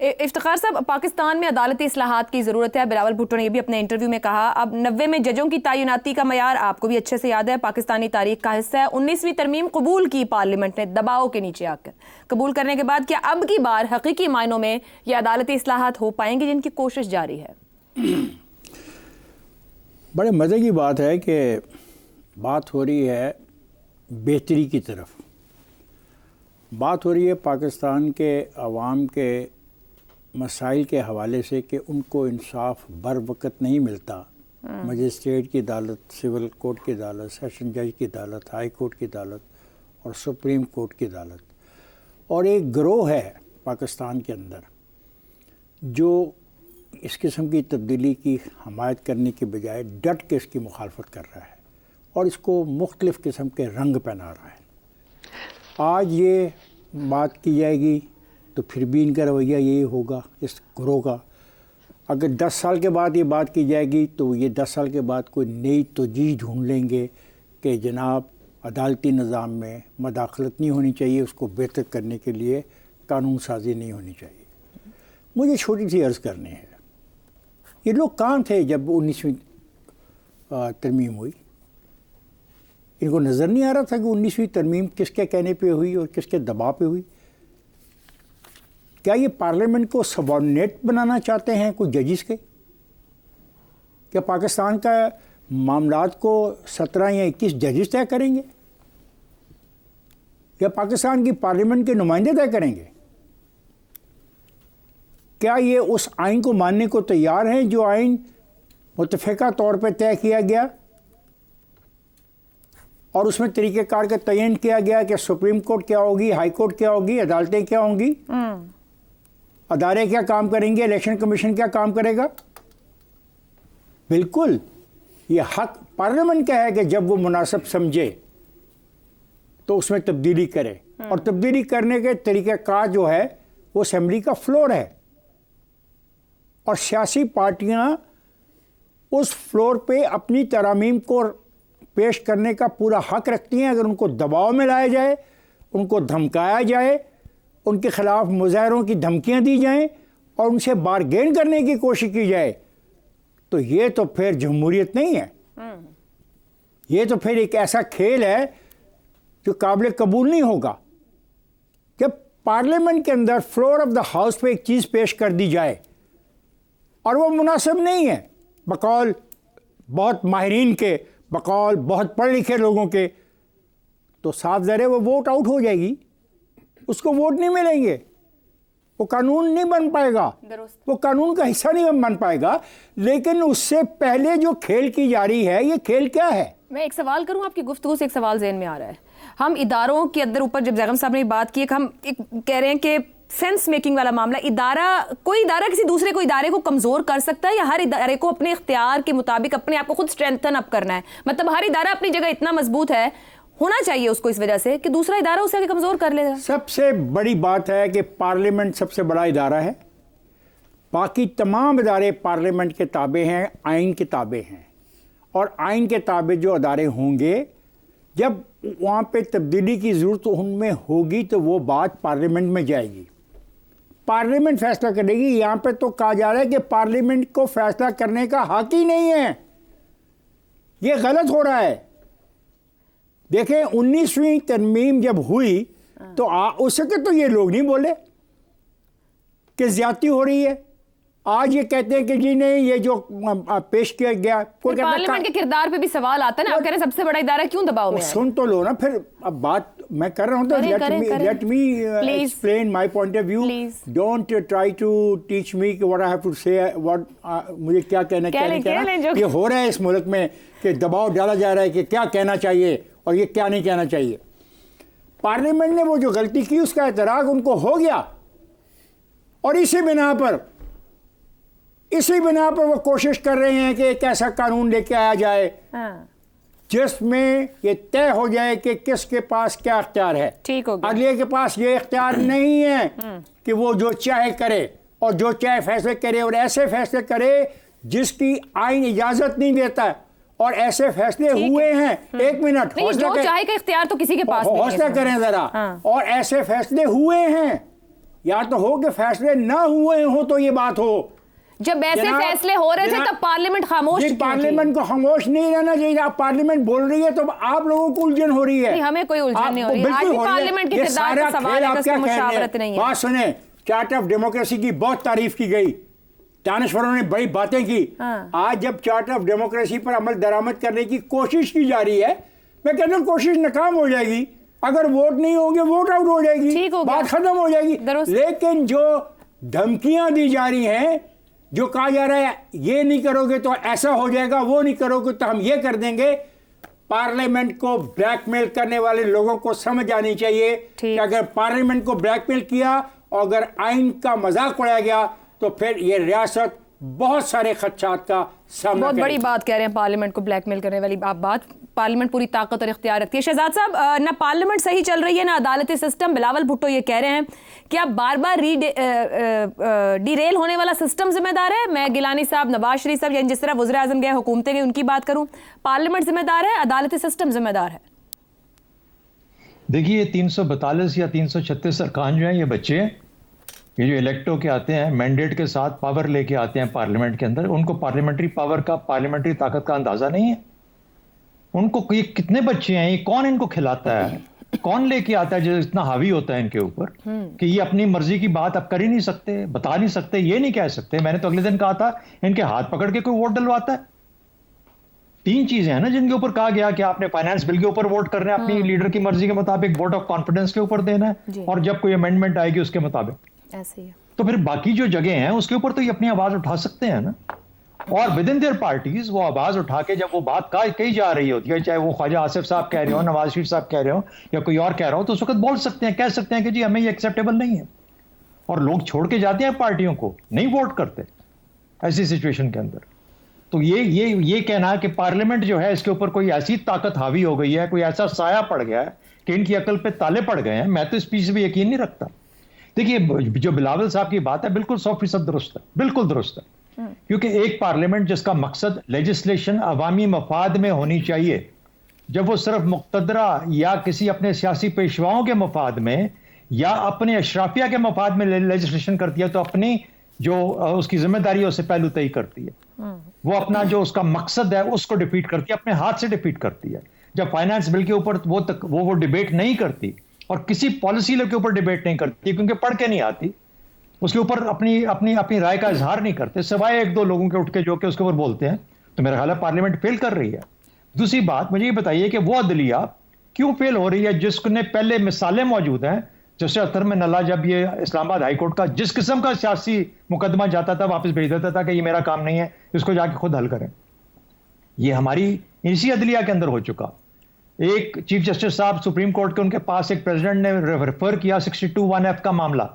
इफ्तिखार साहब, पाकिस्तान में अदालती इस्लाहात की ज़रूरत है। बिलावल भुट्टो ने ये भी अपने इंटरव्यू में कहा। अब 90 में जजों की तैनाती का मयार आपको भी अच्छे से याद है, पाकिस्तानी तारीख का हिस्सा है। 19वीं तरमीम कबूल की पार्लियामेंट ने दबाव के नीचे आकर। कबूल करने के बाद क्या अब की बार हकीकी मायनों में ये अदालती इस्लाहात हो पाएंगे जिनकी कोशिश जारी है? बड़े मज़े की बात है कि बात हो रही है बेहतरी की तरफ, बात हो रही है पाकिस्तान के अवाम के मसाइल के हवाले से कि उनको इंसाफ बर वक़्त नहीं मिलता। मजिस्ट्रेट की अदालत, सिविल कोर्ट की अदालत, सेशन जज की अदालत, हाई कोर्ट की अदालत और सुप्रीम कोर्ट की अदालत। और एक गिरोह है पाकिस्तान के अंदर जो इस किस्म की तब्दीली की हमायत करने के बजाय डट के इसकी मुखालफत कर रहा है और इसको मुख्तलिफ़ किस्म के रंग पहना रहा है। आज ये बात की जाएगी तो फिर भी इनका रवैया यही होगा इस गिरोह का। अगर 10 साल के बाद ये बात की जाएगी तो ये 10 साल के बाद कोई नई तोजीह ढूंढ लेंगे कि जनाब अदालती निज़ाम में मदाखलत नहीं होनी चाहिए, उसको बेहतर करने के लिए कानून साजी नहीं होनी चाहिए। मुझे छोटी सी अर्ज़ करनी है, ये लोग कहाँ थे जब 19वीं तरमीम हुई? इनको नज़र नहीं आ रहा था कि 19वीं तरमीम किसके कहने पे हुई और किसके दबाव पे हुई? क्या ये पार्लियामेंट को सबऑर्डिनेट बनाना चाहते हैं कुछ जजिस के? क्या पाकिस्तान का मामलात को 17 या 21 जजिस तय करेंगे या पाकिस्तान की पार्लियामेंट के नुमाइंदे तय करेंगे? क्या ये उस आइन को मानने को तैयार हैं जो आइन मुतफ़िका तौर पर तय किया गया और उसमें तरीक़ेकार का तयन किया गया कि सुप्रीम कोर्ट क्या होगी, हाई कोर्ट क्या होगी, अदालतें क्या होंगी, अदारे क्या काम करेंगे, इलेक्शन कमीशन क्या काम करेगा? बिल्कुल ये हक पार्लियामेंट का है कि जब वो मुनासिब समझे तो उसमें तब्दीली करे और तब्दीली करने के तरीक़ेकार जो है वो असेंबली का फ्लोर है और सियासी पार्टियां उस फ्लोर पे अपनी तरामीम को पेश करने का पूरा हक रखती हैं। अगर उनको दबाव में लाया जाए, उनको धमकाया जाए, उनके ख़िलाफ़ मुज़ाहरों की धमकियां दी जाएं और उनसे बारगेन करने की कोशिश की जाए तो ये तो फिर जमहूरियत नहीं है, ये तो फिर एक ऐसा खेल है जो काबिल कबूल नहीं होगा। जब पार्लियामेंट के अंदर फ्लोर ऑफ द हाउस पे एक चीज़ पेश कर दी जाए और वो मुनासिब नहीं है बकौल बहुत माहिरीन के, बकौल बहुत पढ़े लिखे लोगों के, तो साफ ज़ाहिर है वो वोट आउट हो जाएगी, उसको वोट नहीं मिलेंगे, वो कानून नहीं बन पाएगा, वो कानून का हिस्सा नहीं बन पाएगा। लेकिन उससे पहले जो खेल की जा रही है, ये खेल क्या है? मैं एक सवाल करूं, आपकी गुफ्तगू से एक सवाल ज़हन में आ रहा है। हम इदारों के अंदर ऊपर जब जैगम साहब ने बात की, हम एक कह रहे हैं कि सेंस मेकिंग वाला मामला, कोई इदारा किसी दूसरे को इदारे को कमज़ोर कर सकता है या हर इदारे को अपने इख्तियार के मुताबिक अपने आप को खुद स्ट्रेंथन अप करना है? मतलब हर इदारा अपनी जगह इतना मजबूत है होना चाहिए उसको इस वजह से कि दूसरा इदारा उसे कमज़ोर कर लेगा। सबसे बड़ी बात है कि पार्लियामेंट सबसे बड़ा इदारा है, बाकी तमाम इदारे पार्लियामेंट के ताबे हैं, आइन के ताबे हैं और आइन के ताबे जो अदारे होंगे जब वहाँ पे तब्दीली की ज़रूरत उनमें होगी तो वो बात पार्लियामेंट में जाएगी, पार्लियामेंट फैसला करेगी। यहाँ पे तो कहा जा रहा है कि पार्लियामेंट को फैसला करने का हक ही नहीं है, ये गलत हो रहा है। देखें 19वीं तरमीम जब हुई तो उसके तो ये लोग नहीं बोले कि ज्यादती हो रही है। आज ये कहते हैं कि जी नहीं, ये जो पेश किया गया, कोई पार्लियामेंट के किरदार पे भी सवाल आता है ना। आप कह रहे हैं सबसे बड़ा इदारा क्यों दबाव में है? सुन तो लो ना, फिर अब बात मैं कर रहा हूं तो let me explain my point of view. Don't try to teach me what I have to say, what मुझे क्या कहना ये हो रहा है इस मुल्क में कि दबाव डाला जा रहा है कि क्या कहना चाहिए और ये क्या नहीं कहना चाहिए। पार्लियामेंट ने वो जो गलती की उसका एतराफ़ उनको हो गया और इसी बिना पर वो कोशिश कर रहे हैं कि एक ऐसा कानून लेके आया जाए जिसमें ये तय हो जाए कि किसके पास क्या इख्तियार है। ठीक हो गया। अगले के पास ये इख्तियार नहीं है कि वो जो चाहे करे और जो चाहे फैसले करे और ऐसे फैसले करे जिसकी आइन इजाजत नहीं देता और ऐसे फैसले हुए हैं। एक मिनट, जो चाहे का इख्तियार तो किसी के पास नहीं है। हौसला करें जरा। और ऐसे फैसले हुए हैं या तो हो कि फैसले ना हुए हो तो ये बात हो। जब ऐसे फैसले हो रहे थे तब पार्लियामेंट खामोश क्यों थी? पार्लियामेंट को खामोश नहीं रहना चाहिए। आप पार्लियामेंट बोल रही है तो आप लोगों को उलझन हो रही है। नहीं, हमें कोई उलझन नहीं हो रही। आज भी पार्लियामेंट के किरदार का सवाल है, उसमें मुशावरत नहीं है। बात सुने, चार्ट ऑफ डेमोक्रेसी की बहुत तारीफ की गई, दानश्वरों ने बड़ी बातें की। आज जब चार्ट ऑफ डेमोक्रेसी पर अमल दरामद करने की कोशिश की जा रही है, मैं कहता हूँ कोशिश नाकाम हो जाएगी। अगर वोट नहीं होंगे, वोट आउट हो जाएगी, बात खत्म हो जाएगी। लेकिन जो धमकियां दी जा रही हैं, जो कहा जा रहा है ये नहीं करोगे तो ऐसा हो जाएगा, वो नहीं करोगे तो हम ये कर देंगे, पार्लियामेंट को ब्लैकमेल करने वाले लोगों को समझ आनी चाहिए कि अगर पार्लियामेंट को ब्लैकमेल किया और अगर आइन का मजाक उड़ाया गया तो फिर ये रियासत बहुत सारे खदशात का सामना बहुत बड़ी बात कह रहे हैं, पार्लियामेंट को ब्लैकमेल करने वाली आप बात। पार्लियामेंट पूरी ताकत और इख्तियार रखती है। शहजाद साहब, ना पार्लियामेंट सही चल रही है ना अदालती सिस्टम। बिलावल भुट्टो ये कह रहे हैं कि अब बार बार डिरेल होने वाला सिस्टम जिम्मेदार है। मैं गिलानी साहब, नवाज शरीफ साहब, यानी जिस तरह वज़ीर आज़म गए, हुकूमतें गई, उनकी बात करूं, पार्लियामेंट जिम्मेदार है, अदालती सिस्टम जिम्मेदार है? देखिए, 342 या 336 अरकान जो हैं ये बच्चे हैं, ये जो इलेक्टो के आते हैं मैंडेट के साथ पावर लेके आते हैं पार्लियामेंट के अंदर, उनको पार्लियामेंट्री पावर का, पार्लियामेंट्री ताकत का अंदाजा नहीं है। उनको ये कितने बच्चे हैं, ये कौन इनको खिलाता है, कौन लेके आता है जो इतना हावी होता है इनके ऊपर कि ये अपनी मर्जी की बात अब कर ही नहीं सकते, बता नहीं सकते, ये नहीं कह सकते। मैंने तो अगले दिन कहा था इनके हाथ पकड़ के कोई वोट डलवाता है। 3 चीजें हैं ना जिनके ऊपर कहा गया कि आपने फाइनेंस बिल के ऊपर वोट करना है, अपनी लीडर की मर्जी के मुताबिक, वोट ऑफ कॉन्फिडेंस के ऊपर देना है, और जब कोई अमेंडमेंट आएगी उसके मुताबिक। ऐसे ही है। तो फिर बाकी जो जगह हैं उसके ऊपर तो ये अपनी आवाज उठा सकते हैं ना, और विद इन देयर पार्टीज वो आवाज उठा के जब वो बात कही जा रही होती है, चाहे वो ख्वाजा आसिफ साहब कह रहे हो, नवाज शरीफ साहब कह रहे हो, या कोई और कह रहा हो, तो उस वक्त बोल सकते हैं, कह सकते हैं कि जी हमें ये एक्सेप्टेबल नहीं है, और लोग छोड़ के जाते हैं पार्टियों को, नहीं वोट करते ऐसी सिचुएशन के अंदर। तो ये कहना कि पार्लियामेंट जो है इसके ऊपर कोई ऐसी ताकत हावी हो गई है, कोई ऐसा साया पड़ गया है कि इनकी अकल पे ताले पड़ गए हैं, मैं तो इस चीज पे यकीन नहीं रखता। देखिए, जो बिलावल साहब की बात है बिल्कुल 100% दुरुस्त है, बिल्कुल दुरुस्त है। क्योंकि एक पार्लियामेंट जिसका मकसद लेजिस्लेशन अवामी मफाद में होनी चाहिए, जब वो सिर्फ मुक्तदरा या किसी अपने सियासी पेशवाओं के मफाद में या अपने अशराफिया के मफाद में लेजिस्लेशन करती है, तो अपनी जो उसकी जिम्मेदारी है उससे पहलू तय करती है। वो अपना जो उसका मकसद है उसको डिफीट करती है, अपने हाथ से डिफीट करती है। जब फाइनेंस बिल के ऊपर वो डिबेट नहीं करती और किसी पॉलिसी के ऊपर डिबेट नहीं करती क्योंकि पढ़ के नहीं आती, उसके ऊपर अपनी राय का इजहार नहीं करते, सिवाय 1-2 लोगों के उठ के जो के उसके ऊपर बोलते हैं, तो मेरा ख्याल है पार्लियामेंट फेल कर रही है। दूसरी बात, मुझे ये बताइए कि वो अदलिया क्यों फेल हो रही है जिसने पहले मिसालें मौजूद हैं, जैसे अतर में नला, जब ये इस्लामाबाद हाईकोर्ट का जिस किस्म का सियासी मुकदमा जाता था वापस भेज देता था कि ये मेरा काम नहीं है, इसको जाके खुद हल करें। ये हमारी इसी अदलिया के अंदर हो चुका। एक चीफ जस्टिस साहब सुप्रीम कोर्ट के, उनके पास एक प्रेसिडेंट ने रेफर किया 62(1)(f) का मामला।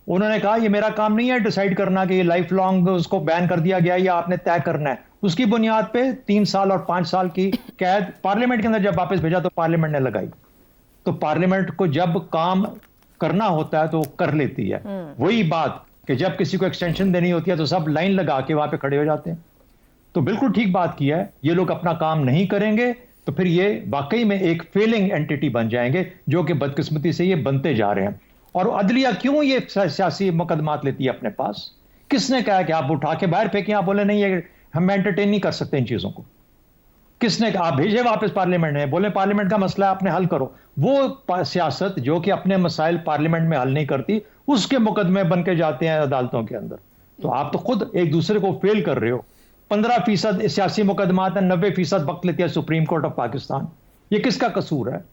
उन्होंने कहा ये मेरा काम नहीं है डिसाइड करना कि ये लाइफ लॉन्ग उसको बैन कर दिया गया या आपने तय करना है। उसकी बुनियाद पे 3 साल और 5 साल की कैद पार्लियामेंट के अंदर जब वापस भेजा तो पार्लियामेंट ने लगाई। तो पार्लियामेंट को जब काम करना होता है तो वो कर लेती है। वही बात कि जब किसी को एक्सटेंशन देनी होती है तो सब लाइन लगा के वहां पे खड़े हो जाते हैं। तो बिल्कुल ठीक बात की है, ये लोग अपना काम नहीं करेंगे तो फिर ये वाकई में एक फेलिंग एंटिटी बन जाएंगे, जो कि बदकिस्मती से ये बनते जा रहे हैं। और अदलिया क्यों ये सियासी मुकदमात लेती है अपने पास? किसने कहा कि आप उठा के बाहर फेंके, आप बोले नहीं ये हम एंटरटेन नहीं कर सकते इन चीजों को? किसने कहा? आप भेजे वापस पार्लियामेंट में, बोले पार्लियामेंट का मसला आपने हल करो। वो सियासत जो कि अपने मसाइल पार्लियामेंट में हल नहीं करती, उसके मुकदमे बन के जाते हैं अदालतों के अंदर। तो आप तो खुद एक दूसरे को फेल कर रहे हो। 15% सियासी मुकदमात है, 90% वक्त लेती है सुप्रीम कोर्ट ऑफ पाकिस्तान। ये किसका कसूर है?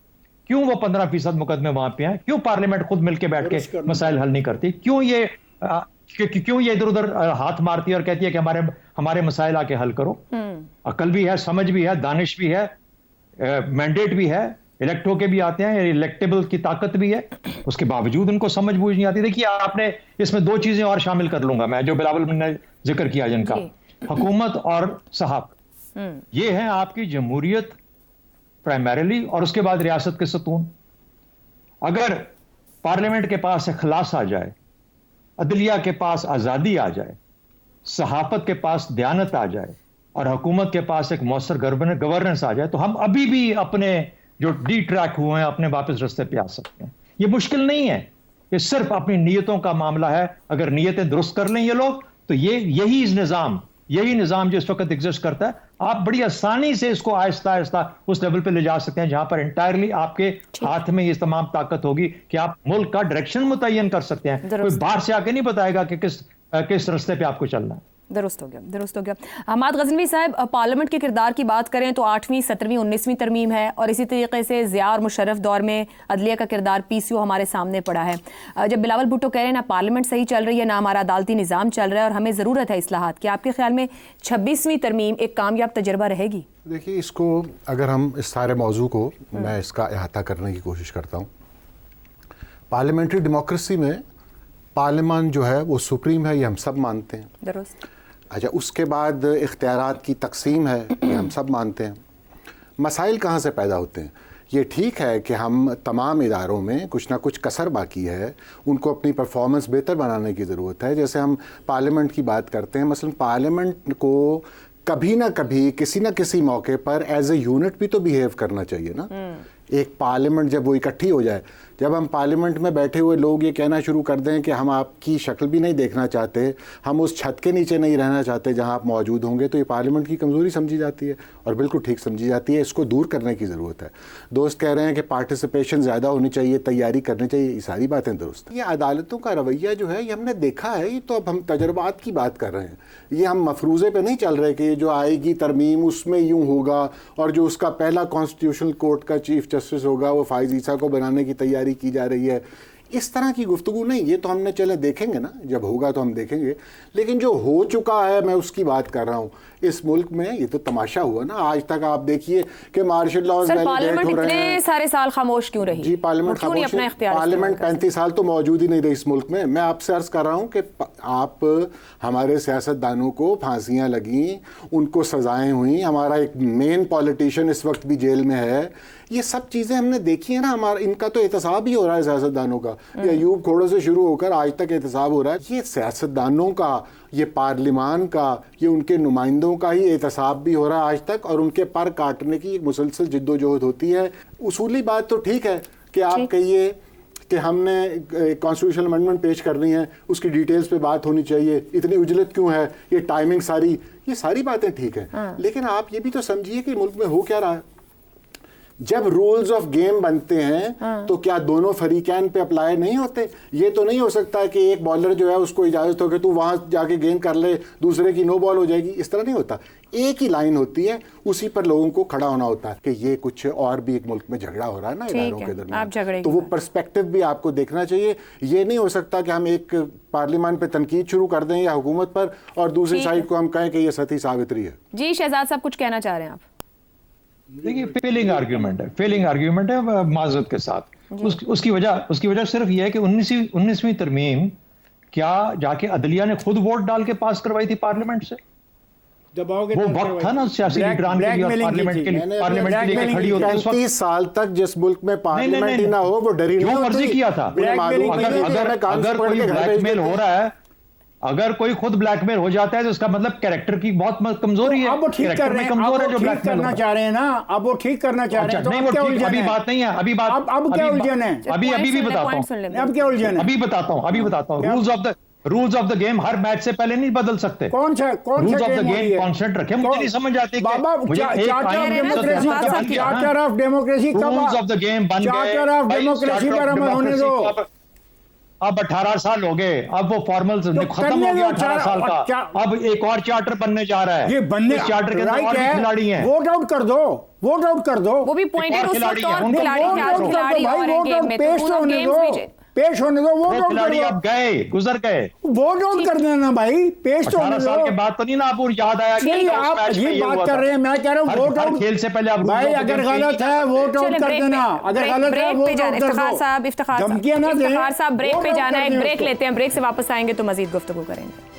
क्यों वो 15% मुकदमे वहां पे हैं? क्यों पार्लियामेंट खुद मिलकर बैठ के मसाइल हल नहीं करती? क्यों ये इधर उधर हाथ मारती है और कहती है कि हमारे मसाइल आके हल करो? अकल भी है, समझ भी है, दानिश भी है, मैंडेट भी है, इलेक्टो के भी आते हैं, इलेक्टेबल की ताकत भी है, उसके बावजूद उनको समझ बूझ नहीं आती। देखिए, आपने इसमें 2 चीजें और शामिल कर लूंगा मैं, जो बिलावल ने जिक्र किया जिनका, हुकूमत और सहाब। ये है आपकी जमहूरियत प्राइमरीली, और उसके बाद रियासत के सतून। अगर पार्लियामेंट के पास इखलास आ जाए, अदलिया के पास आजादी आ जाए, सहाफत के पास दयानत आ जाए और हुकूमत के पास एक मौसर गवर्नेंस आ जाए, तो हम अभी भी अपने जो डी ट्रैक हुए हैं अपने वापस रास्ते पे आ सकते हैं। ये मुश्किल नहीं है, ये सिर्फ अपनी नीयतों का मामला है। अगर नीयतें दुरुस्त कर लें ये लोग, तो यही निज़ाम जो इस वक्त एग्जिस्ट करता है, आप बड़ी आसानी से इसको आहिस्ता आहिस्ता उस लेवल पे ले जा सकते हैं जहां पर इंटायरली आपके हाथ में ये तमाम ताकत होगी कि आप मुल्क का डायरेक्शन मुतय्यन कर सकते हैं। कोई बाहर से आके नहीं बताएगा कि किस रास्ते पे आपको चलना है। दुरुस्त हो गया। हमाद गज़नवी साहब, पार्लियामेंट के किरदार की बात करें तो 8वीं 17वीं 19वीं तरमीम है, और इसी तरीके से ज़िया और मुशर्रफ दौर में अदलिया का किरदार PCO हमारे सामने पड़ा है। जब बिलावल भुट्टो कह रहे हैं ना पार्लियामेंट सही चल रही है, ना हमारा अदालती निज़ाम चल रहा है और हमें ज़रूरत है इस्लाहात की, आपके ख्याल में 26वीं तरमीम एक कामयाब तजर्बा रहेगी? देखिए, इसको अगर हम इस सारे मौजू को मैं इसका अहाता करने की कोशिश करता हूँ। पार्लियामेंट्री डेमोक्रेसी में पार्लियामान जो है वो सुप्रीम है, ये हम सब मानते हैं। दुरुस्त। अच्छा, उसके बाद इख्तियारात की तकसीम है, ये हम सब मानते हैं। मसाइल कहाँ से पैदा होते हैं? ये ठीक है कि हम तमाम इदारों में कुछ ना कुछ कसर बाकी है, उनको अपनी परफॉर्मेंस बेहतर बनाने की ज़रूरत है। जैसे हम पार्लियामेंट की बात करते हैं, मसलन पार्लियामेंट को कभी ना कभी किसी न किसी मौके पर एज ए यूनिट भी तो बिहेव करना चाहिए ना। एक पार्लियामेंट जब वो इकट्ठी हो जाए, जब हम पार्लियामेंट में बैठे हुए लोग ये कहना शुरू कर दें कि हम आपकी शक्ल भी नहीं देखना चाहते, हम उस छत के नीचे नहीं रहना चाहते जहां आप मौजूद होंगे, तो ये पार्लियामेंट की कमज़ोरी समझी जाती है और बिल्कुल ठीक समझी जाती है। इसको दूर करने की ज़रूरत है। दोस्त कह रहे हैं कि पार्टिसिपेशन ज़्यादा होनी चाहिए, तैयारी करनी चाहिए, ये सारी बातें दुरुस्त। ये अदालतों का रवैया जो है ये हमने देखा है, ये तो अब हम तजर्बात की बात कर रहे हैं। ये हम मफरूज़े पे नहीं चल रहे कि जो आएगी तरमीम उसमें यूँ होगा और जो उसका पहला कॉन्स्टिट्यूशनल कोर्ट का चीफ जस्टिस होगा वो फाइज़ ईसा को बनाने की तैयारी की जा रही है। इस तरह की गुफ्तगू नहीं, ये तो हमने चले देखेंगे ना, जब होगा तो हम देखेंगे। लेकिन जो हो चुका है मैं उसकी बात कर रहा हूँ। इस मुल्क में ये तो तमाशा हुआ ना, आज तक आप देखिए कि मार्शल लॉज पार्लियामेंट इतने सारे साल खामोश क्यों रही? जी, पार्लियामेंट 35 साल तो मौजूद ही नहीं रही इस मुल्क में। मैं आपसे अर्ज कर रहा हूँ कि आप हमारे सियासतदानों को फांसियाँ लगी, उनको सजाएं हुई, हमारा एक मेन पॉलिटिशियन इस वक्त भी जेल में है। ये सब चीज़ें हमने देखी है ना। हमारा इनका तो एहतसाब ही हो रहा है सियासतदानों का, ये अयूब खोड़ो से शुरू होकर आज तक एहतसाब हो रहा है। ये सियासतदानों का, ये पार्लियामान का, ये उनके नुमाइंदों का ही एहतसाब भी हो रहा है आज तक, और उनके पर काटने की एक मुसलसल जिद्दोजहद होती है। उसूली बात तो ठीक है कि आप कहिए कि हमने कॉन्स्टिट्यूशनल अमेंडमेंट पेश करनी है, उसकी डिटेल्स पे बात होनी चाहिए, इतनी उजलत क्यों है, ये टाइमिंग सारी, ये सारी बातें ठीक है। लेकिन आप ये भी तो समझिए कि मुल्क में हो क्या रहा है। जब रूल्स ऑफ गेम बनते हैं तो क्या दोनों फरीकैन पे अप्लाई नहीं होते? ये तो नहीं हो सकता कि एक बॉलर जो है उसको इजाजत हो कि तू वहां जाके गेंद कर ले, दूसरे की नो बॉल हो जाएगी। इस तरह नहीं होता। एक ही लाइन होती है, उसी पर लोगों को खड़ा होना होता है कि ये कुछ और भी एक मुल्क में झगड़ा हो रहा है ना इदारों के दरमियान, तो वो पर्सपेक्टिव भी आपको देखना चाहिए। ये नहीं हो सकता कि हम एक पार्लियामान पे तनकीद शुरू कर दें या हुकूमत पर और दूसरी साइड को हम कहें कि ये सती सावित्री है। जी शहजाद साहब, कुछ कहना चाह रहे हैं आप? देखिए, फेलिंग आर्ग्यूमेंट है माजरत के साथ। उसकी वजह सिर्फ यह है कि 19वीं तरमीम क्या जाके अदलिया ने खुद वोट डाल के पास करवाई थी पार्लियामेंट से? वो वक्त था ना सियासी लीडरान के लिए और पार्लियामेंट के लिए खड़ी होती है। 35 साल तक जिस मुल्क में पार्लियामेंट ही ना हो वो डरी नहीं होती। मर्जी किया था। अगर कोई ब्लैकमेल हो रहा है, अगर कोई खुद ब्लैकमेल हो जाता है तो उसका मतलब कैरेक्टर की बहुत कमजोरी है। अब वो ठीक कर रहे हैं, कमजोर है जो ब्लैकमेल करना चाह रहे हैं ना, अब वो ठीक करना चाह रहे हैं। नहीं, वो ठीक अभी बात नहीं है। अभी बात अब क्या उलझन है? अभी भी बताता हूँ। अब क्या उलझन है? अभी बताता हूँ। Rules of the game her match से पहले नहीं बदल सकते। कौन सा rules of the game concept रखे। मुझे नहीं समझ आते कि चार्टर ऑफ डेमोक्रेसी कब, रूल्स ऑफ द गेम बन गए, चार्टर ऑफ डेमोक्रेसी पर अमल होने दो। अब 18 साल हो गए, अब वो फॉर्मल खत्म हो गया 18 साल का। अब एक और चार्टर बनने जा रहा है। ये बनने चार्टर के अंदर और भी खिलाड़ी हैं। वोट आउट कर दो, वोट आउट कर दो। वो भी पॉइंटेड उस वक्त और खिलाड़ी हैं, आज खिलाड़ी और हैं गेम में, तो पूरा गेम्स पेश होने दो। वोट आउट खिलाड़ी अब गए, गुजर गए, वोट आउट कर देना भाई, पेश तो होने दो। 18 साल के बाद तो नहीं ना आपको याद आया कि आप ये बात कर रहे हैं, मैं कह रहा हूँ वोट आउट खेल से पहले आप भाई अगर गलत है वोट आउट कर देना, अगर गलत है वोट आउट कर दो। इफ्तिखार साहब ब्रेक पे जाना है, एक ब्रेक लेते हैं, ब्रेक से वापस आएंगे तो मजीद गुफ्तगू करेंगे।